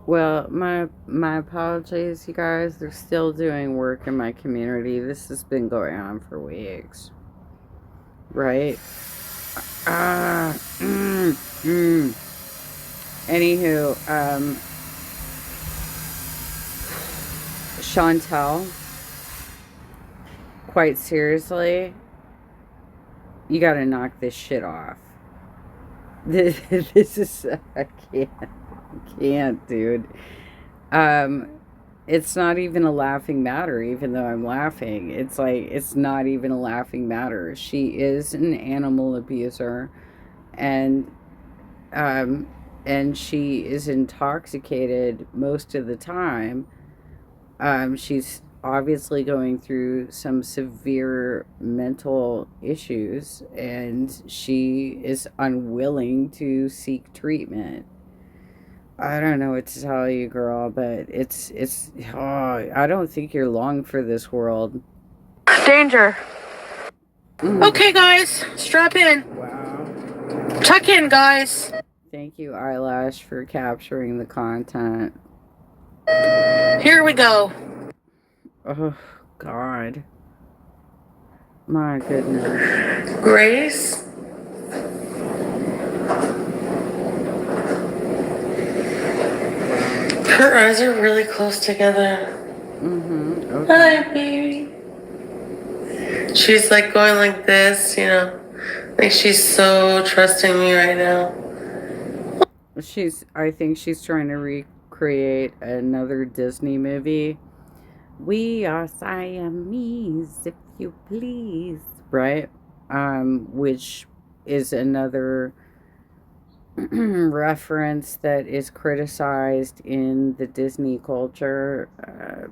Well, my apologies, you guys. They're still doing work in my community. This has been going on for weeks, right? Ah, Anywho, Chantal, quite seriously, you gotta knock this shit off. This is I can't, dude. Um, it's not even a laughing matter, even though I'm laughing. It's like it's not even a laughing matter. She is an animal abuser, and um, and she is intoxicated most of the time. She's obviously going through some severe mental issues, and she is unwilling to seek treatment. I don't know what to tell you, girl, but it's. Oh, I don't think you're long for this world. Danger. Mm. Okay, guys, strap in. Wow. Tuck in, guys. Thank you, Eyelash, for capturing the content. Here we go. Oh God, my goodness. Grace. Wow. Her eyes are really close together. Okay. Hi, baby. She's like going like this, you know. Like she's so trusting me right now. I think she's trying to recreate another Disney movie. We are Siamese, if you please. Right? Which is another reference that is criticized in the Disney culture.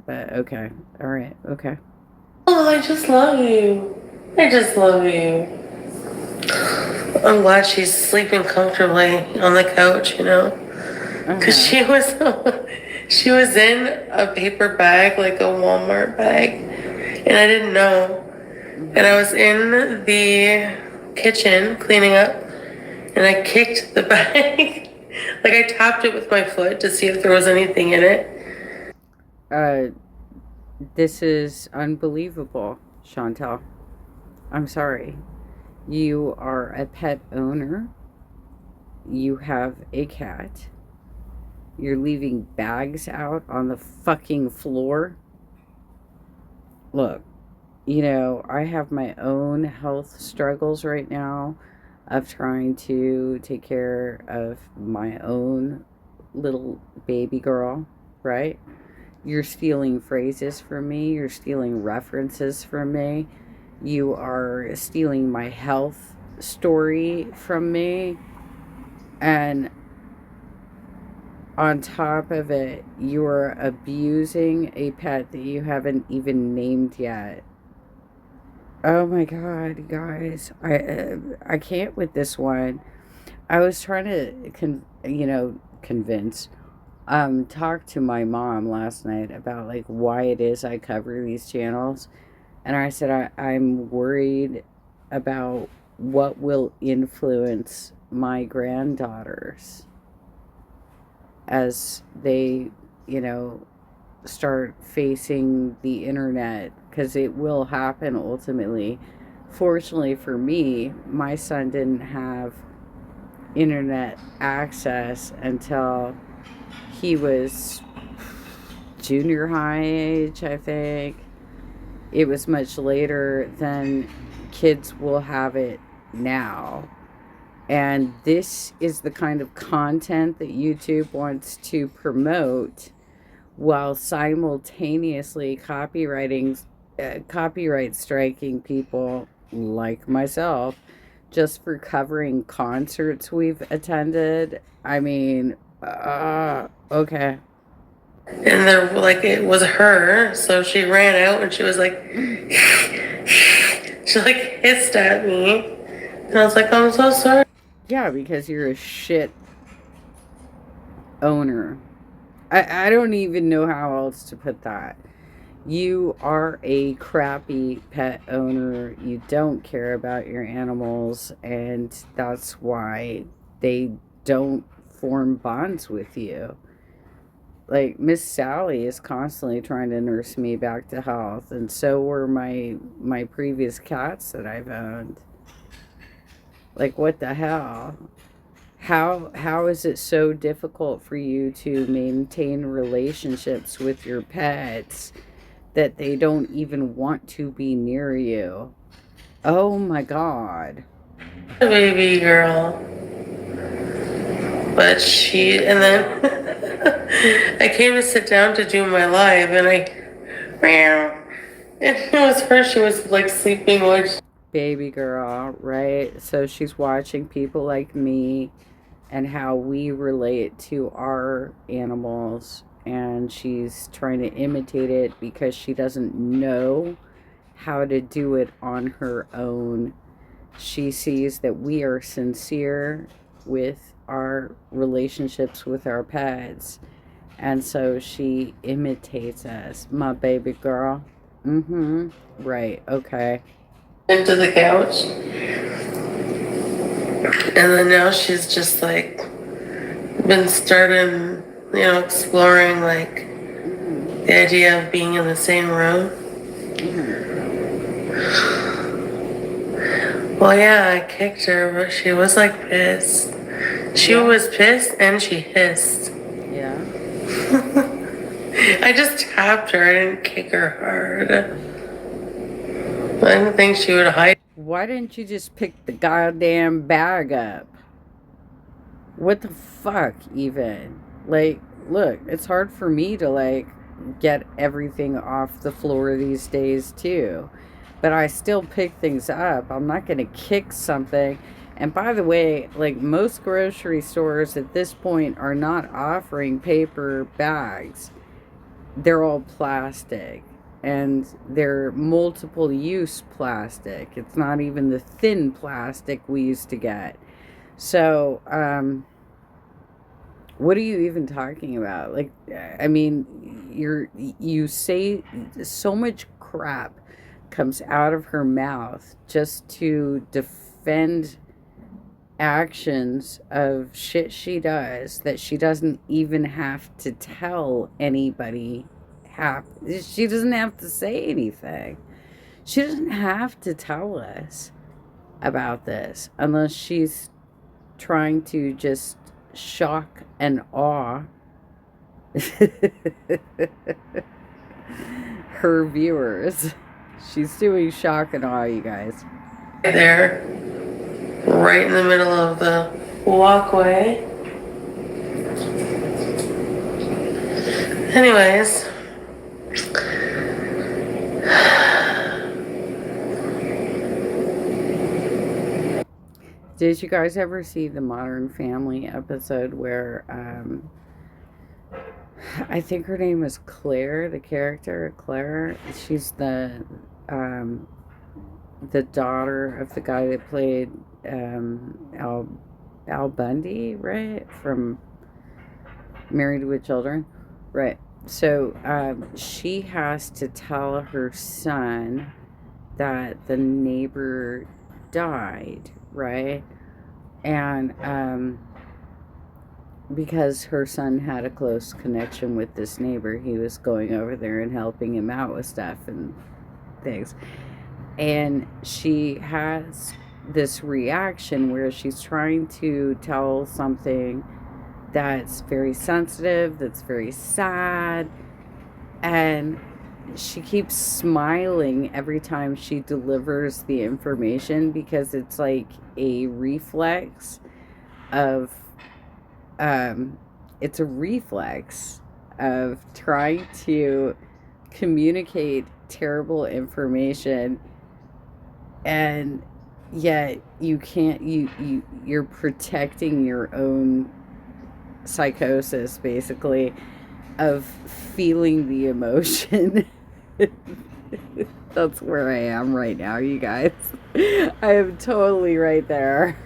But okay. All right. Okay. Oh, I just love you. I just love you. I'm glad she's sleeping comfortably on the couch, you know. Uh Cause huh. she was in a paper bag, like a Walmart bag, and I didn't know. And I Mm-hmm. was in the kitchen cleaning up, and I kicked the bag. Like I tapped it with my foot to see if there was anything in it. Uh, this is unbelievable, Chantal. I'm sorry. You are a pet owner. You have a cat. You're leaving bags out on the fucking floor. Look, I have my own health struggles right now of trying to take care of my own little baby girl, right? You're stealing phrases from me, you're stealing references from me, you are stealing my health story from me, and on top of it, you're abusing a pet that you haven't even named yet. Oh my god, guys, I can't with this one. I was trying to convince talk to my mom last night about like why it is I cover these channels, and I said I'm worried about what will influence my granddaughters as they, you know, start facing the internet, because it will happen ultimately. Fortunately for me, my son didn't have internet access until he was junior high age, I think. It was much later than kids will have it now. And this is the kind of content that YouTube wants to promote while simultaneously copyright striking people like myself just for covering concerts we've attended. I mean, okay. And there, like it was her, so she ran out and she was like, she like hissed at me, and I was like, I'm so sorry. Yeah, because you're a shit owner. I don't even know how else to put that. You are a crappy pet owner. You don't care about your animals, and that's why they don't form bonds with you. like Miss Sally is constantly trying to nurse me back to health, and so were my previous cats that I've owned. Like, what the hell? How is it so difficult for you to maintain relationships with your pets that they don't even want to be near you? Oh my god. Baby girl. But and then I came to sit down to do my live, and meow. And it was her, she was like sleeping, like, Baby girl, right? So she's watching people like me and how we relate to our animals, and she's trying to imitate it because she doesn't know how to do it on her own. She sees that we are sincere with our relationships with our pets, and so she imitates us. My baby girl. Mm-hmm. Right. Okay. into the couch. And then now she's just like been starting, exploring like Mm-hmm. the idea of being in the same room. Mm-hmm. Well, yeah, I kicked her, but she was like pissed. She Yeah. was pissed and she hissed. Yeah. I just tapped her. I didn't kick her hard. I didn't think she would hide. Why didn't you just pick the goddamn bag up? What the fuck, even? Like, look, it's hard for me to, like, get everything off the floor these days, too. But I still pick things up. I'm not gonna kick something. And by the way, like, most grocery stores at this point are not offering paper bags, they're all plastic. And they're multiple use plastic. It's not even the thin plastic we used to get. So, what are you even talking about? Like, I mean, you say so much crap comes out of her mouth just to defend actions of shit she does that she doesn't even have to tell anybody. Have She doesn't have to say anything. She doesn't have to tell us about this unless she's trying to just shock and awe her viewers. She's doing shock and awe, you guys. There, right in the middle of the walkway. Anyways, did you guys ever see the Modern Family episode where I think her name is Claire, the character Claire. She's um, the daughter of the guy that played Al Bundy, right? From Married with Children, right? So she has to tell her son that the neighbor died, right? And because her son had a close connection with this neighbor, he was going over there and helping him out with stuff and things. And she has this reaction where she's trying to tell something that's very sensitive, that's very sad, and she keeps smiling every time she delivers the information because it's like a reflex of um it's a reflex of trying to communicate terrible information, and yet you can't you're protecting your own psychosis, basically, of feeling the emotion. That's where I am right now, you guys. I am totally right there.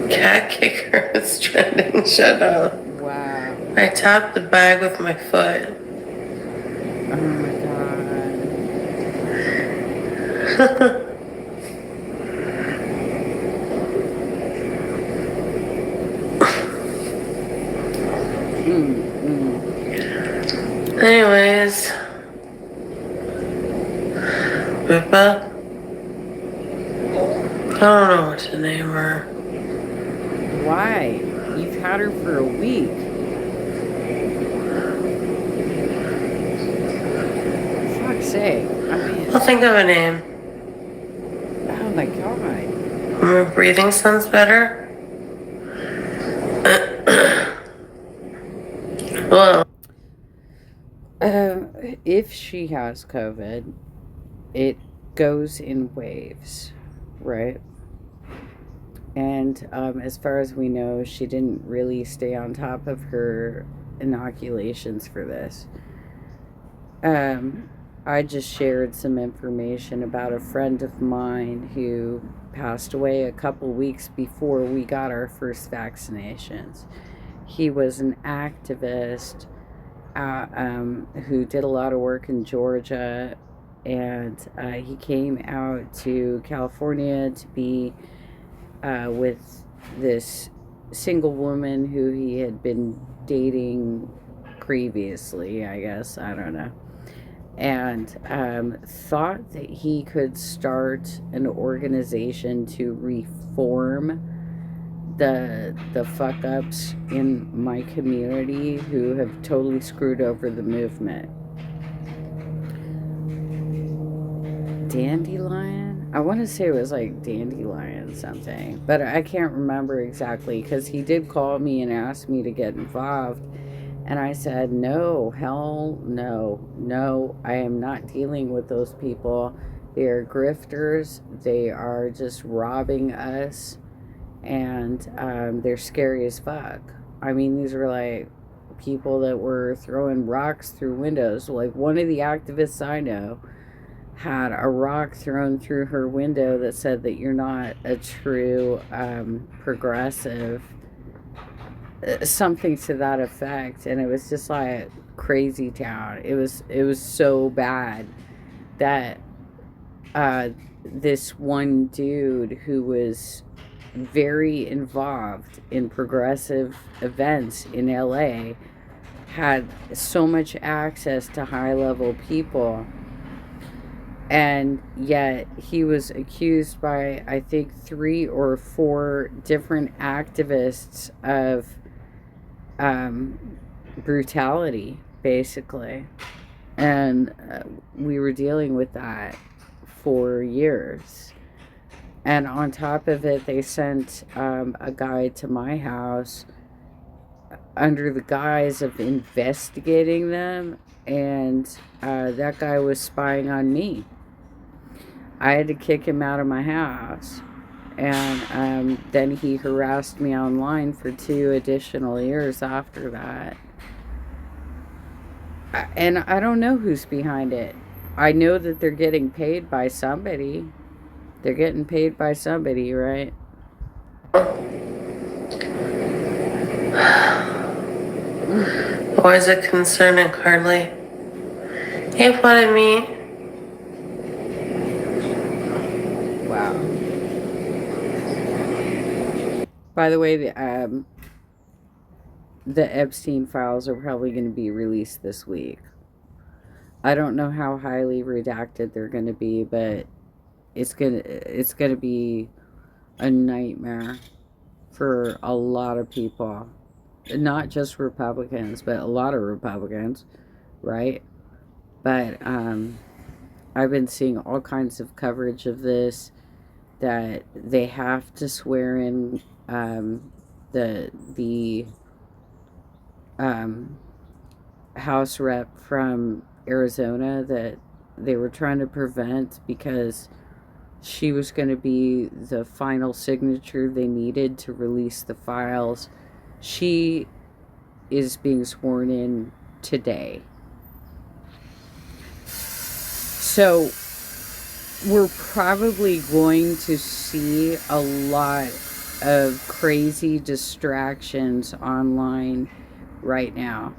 cat kicker is trending. Shut up. Wow. I tapped the bag with my foot. Oh my god. Mm. Anyways, Pippa, I don't know what to name her. Why? You've had her for a week. Fuck's sake. I mean, I'll think of a name. oh my god. Breathing sounds better. Well, Uh, if she has COVID, it goes in waves, right? And as far as we know, she didn't really stay on top of her inoculations for this. Um, I just shared some information about a friend of mine who passed away a couple weeks before we got our first vaccinations. He was an activist who did a lot of work in Georgia, and he came out to California to be with this single woman who he had been dating previously, I guess. I don't know. And thought that he could start an organization to reform the fuck ups in my community who have totally screwed over the movement. Dandelion? I want to say it was like dandelion something, but I can't remember exactly because he did call me and ask me to get involved. And I said, no, hell no, no, I am not dealing with those people. They are grifters. They are just robbing us. And they're scary as fuck. I mean, these were like people that were throwing rocks through windows. Like one of the activists I know had a rock thrown through her window that said that you're not a true progressive, something to that effect. And it was just like crazy town. It was so bad that uh, this one dude who was very involved in progressive events in LA had so much access to high level people, and yet he was accused by I think 3 or 4 different activists of brutality, basically. And we were dealing with that for years. And on top of it, they sent a guy to my house under the guise of investigating them, and that guy was spying on me. I had to kick him out of my house. And then he harassed me online for 2 additional years after that. And I don't know who's behind it. I know that they're getting paid by somebody. They're getting paid by somebody, right? why is it concerning, Carly? Hey, what I mean? Wow. By the way, the Epstein files are probably going to be released this week. I don't know how highly redacted they're going to be, but it's gonna be a nightmare for a lot of people, not just Republicans, but a lot of Republicans, right? But I've been seeing all kinds of coverage of this, that they have to swear in the um, House rep from Arizona that they were trying to prevent because she was going to be the final signature they needed to release the files. She is being sworn in today. So we're probably going to see a lot of crazy distractions online right now.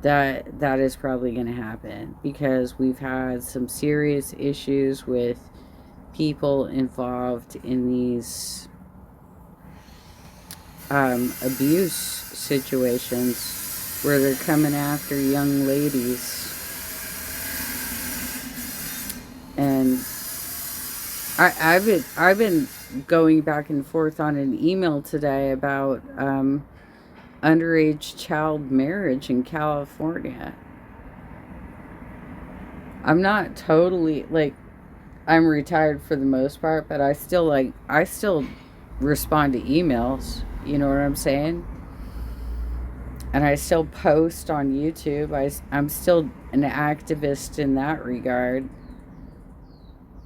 That is probably going to happen because we've had some serious issues with people involved in these abuse situations where they're coming after young ladies. And I've been going back and forth on an email today about underage child marriage in California. I'm not totally like, I'm retired for the most part, but I still respond to emails. You know what I'm saying? And I still post on YouTube. I'm still an activist in that regard.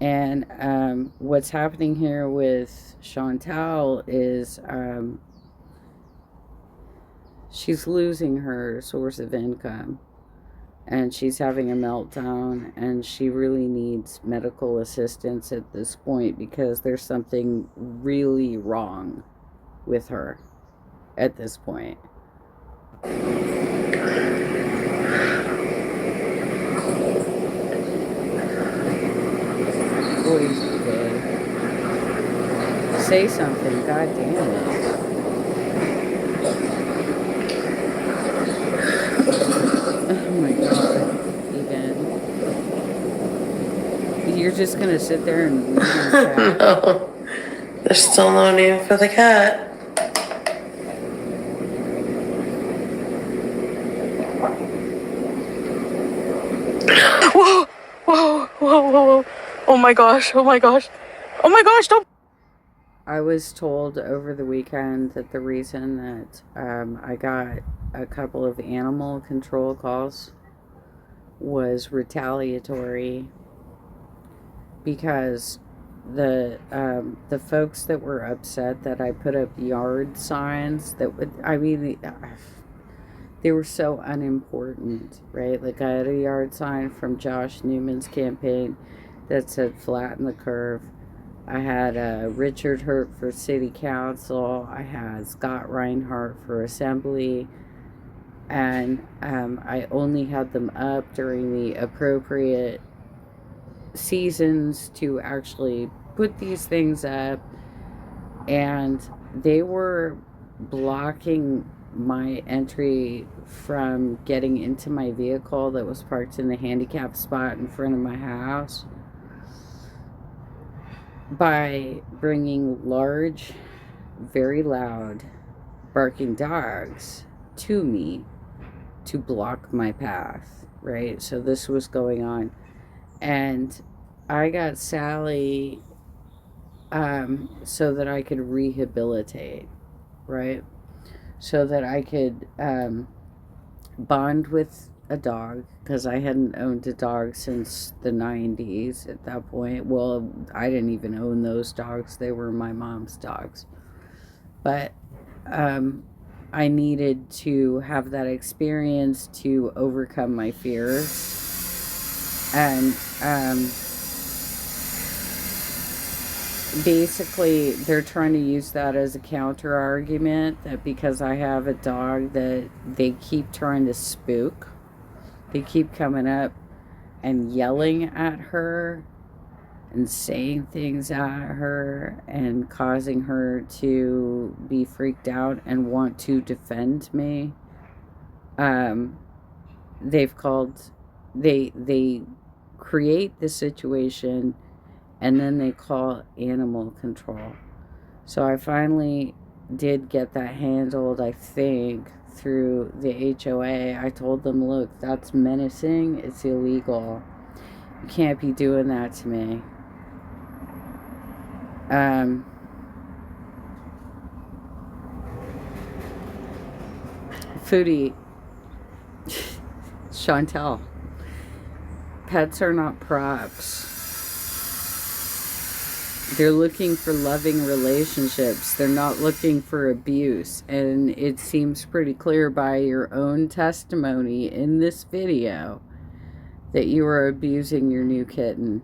And what's happening here with Chantal is she's losing her source of income, and she's having a meltdown, and she really needs medical assistance at this point because there's something really wrong with her at this point. Boys, okay. Say something, god damn it. Oh my god, even. You're just gonna sit there and read your chat? No. There's still no name for the cat. Whoa, whoa, whoa, whoa, whoa. Oh my gosh, oh my gosh. Oh my gosh, don't. I was told over the weekend that the reason that I got a couple of animal control calls was retaliatory because the folks that were upset that I put up yard signs that would, I mean, they were so unimportant, right? Like, I had a yard sign from Josh Newman's campaign that said flatten the curve. I had Richard Hurt for city council. I had Scott Reinhardt for assembly. And I only had them up during the appropriate seasons to actually put these things up. And they were blocking my entry from getting into my vehicle that was parked in the handicap spot in front of my house by bringing large, very loud, barking dogs to me to block my path, right? So this was going on. And I got Sally so that I could rehabilitate, right? So that I could bond with a dog, because I hadn't owned a dog since the 90s at that point. Well, I didn't even own those dogs, they were my mom's dogs. But I needed to have that experience to overcome my fears. And basically, they're trying to use that as a counter argument that because I have a dog that they keep trying to spook. They keep coming up and yelling at her and saying things at her and causing her to be freaked out and want to defend me. They've called, they create the situation and then they call animal control. So I finally did get that handled, I think, through the HOA. I told them, look, that's menacing, it's illegal. You can't be doing that to me. Foodie, Chantal, pets are not props. They're looking for loving relationships. They're not looking for abuse. And it seems pretty clear by your own testimony in this video that you are abusing your new kitten.